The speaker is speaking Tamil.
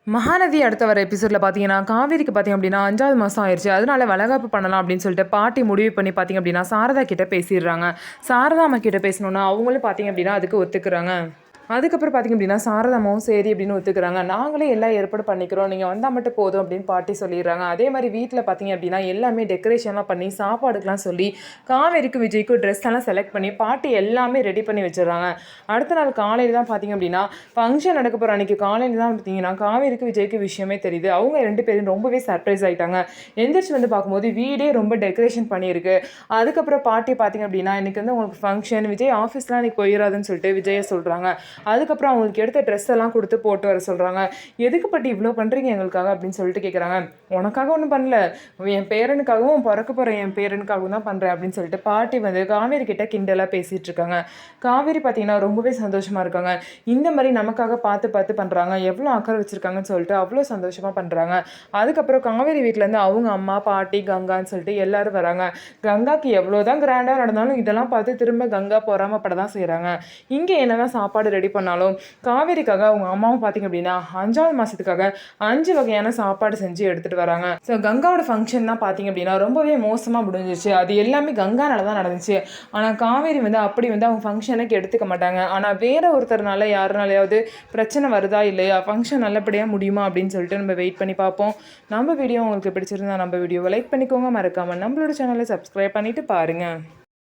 மகாநதி அடுத்த வர எபிசோடில் பார்த்தீங்கன்னா காவேரிக்கு பார்த்தீங்க அப்படின்னா 5வது மாதம் ஆயிடுச்சு. அதனால வளகாப்பு பண்ணலாம் அப்படின்னு சொல்லிட்டு பாட்டி முடிவு பண்ணி பார்த்தீங்க அப்படின்னா சாரதா கிட்ட பேசிடுறாங்க. சாரதா அம்மா கிட்ட பேசணுன்னா அவங்களும் பார்த்தீங்க அப்படின்னா அதுக்கு ஒத்துக்கிறாங்க. அதுக்கப்புறம் பார்த்திங்க அப்படின்னா சாரதாமாவும் சரி அப்படின்னு ஒத்துக்கிறாங்க. நாங்களே எல்லாம் ஏற்பாடு பண்ணிக்கிறோம், நீங்கள் வந்தால் மட்டும் போதும் அப்படின்னு பாட்டி சொல்லிடுறாங்க. அதே மாதிரி வீட்டில் பார்த்திங்க அப்படின்னா எல்லாமே டெக்கரேஷன்லாம் பண்ணி சாப்பாடுக்கெலாம் சொல்லி காவேரிக்கும் விஜய்க்கும் ட்ரெஸ் எல்லாம் செலக்ட் பண்ணி பாட்டி எல்லாமே ரெடி பண்ணி வச்சிடுறாங்க. அடுத்த நாள் காலையில் தான் பார்த்திங்க அப்படின்னா ஃபங்க்ஷன் நடக்க போகிற அன்றைக்கி காலையில் தான் பார்த்திங்கன்னா காவேரிக்கு விஜய்க்கு விஷயமே தெரியுது. அவங்க 2 பேரும் ரொம்பவே சர்ப்ரைஸ் ஆகிட்டாங்க. எந்திரிச்சு வந்து பார்க்கும்போது வீடே ரொம்ப டெக்கரேஷன் பண்ணியிருக்கு. அதுக்கப்புறம் பாட்டி பார்த்திங்க அப்படின்னா இன்றைக்கி வந்து உங்களுக்கு ஃபங்க்ஷன், விஜய் ஆஃபீஸ்லாம் இன்றைக்கி போயிடாதுன்னு சொல்லிட்டு விஜயை சொல்கிறாங்க. அதுக்கப்புறம் அவங்களுக்கு எடுத்த ட்ரெஸ் எல்லாம் கொடுத்து போட்டு வர சொல்கிறாங்க. எதுக்கு பட்டி இவ்வளோ பண்ணுறீங்க எங்களுக்காக அப்படின்னு சொல்லிட்டு கேட்குறாங்க. உனக்காக ஒன்றும் பண்ணல, என் பேரனுக்காகவும் பிறக்க போகிற என் பேரனுக்காகவும் தான் பண்ணுறேன் அப்படின்னு சொல்லிட்டு பாட்டி வந்து காவேரி கிட்ட கிண்டலாக பேசிகிட்டு இருக்காங்க. காவேரி பார்த்தீங்கன்னா ரொம்பவே சந்தோஷமாக இருக்காங்க. இந்த மாதிரி நமக்காக பார்த்து பார்த்து பண்ணுறாங்க, எவ்வளோ அக்கறை வச்சுருக்காங்கன்னு சொல்லிட்டு அவ்வளோ சந்தோஷமாக பண்ணுறாங்க. அதுக்கப்புறம் காவேரி வீட்டிலேருந்து அவங்க அம்மா பாட்டி கங்கான்னு சொல்லிட்டு எல்லோரும் வராங்க. கங்காக்கு எவ்வளோ தான் கிராண்டாக நடந்தாலும் இதெல்லாம் பார்த்து திரும்ப கங்கா பொறாமப்பட தான் செய்கிறாங்க. இங்கே என்ன தான் சாப்பாடு ரெடி பண்ணாலும் காவேரிக்காக அவங்க அம்மாவும் பார்த்திங்க அப்படின்னா 5வது மாதத்துக்காக 5 வகையான சாப்பாடு செஞ்சு எடுத்துகிட்டு வராங்க. ஸோ கங்காவோட ஃபங்க்ஷன் தான் பார்த்திங்க அப்படின்னா ரொம்பவே மோசமாக முடிஞ்சிச்சு. அது எல்லாமே கங்கானால தான் நடந்துச்சு. ஆனால் காவேரி வந்து அப்படி வந்து அவங்க ஃபங்க்ஷனுக்கு எடுத்துக்க மாட்டாங்க. ஆனால் வேற ஒருத்தர்னால யாருனாலையாவது பிரச்சனை வருதா இல்லையா, ஃபங்க்ஷன் நல்லபடியாக முடியுமா அப்படின்னு சொல்லிட்டு நம்ம வெயிட் பண்ணி பார்ப்போம். நம்ம வீடியோ உங்களுக்கு பிடிச்சிருந்தா நம்ம வீடியோவை லைக் பண்ணிக்கோங்க, மறக்காமல் நம்மளோட சேனலை சப்ஸ்கிரைப் பண்ணிவிட்டு பாருங்கள்.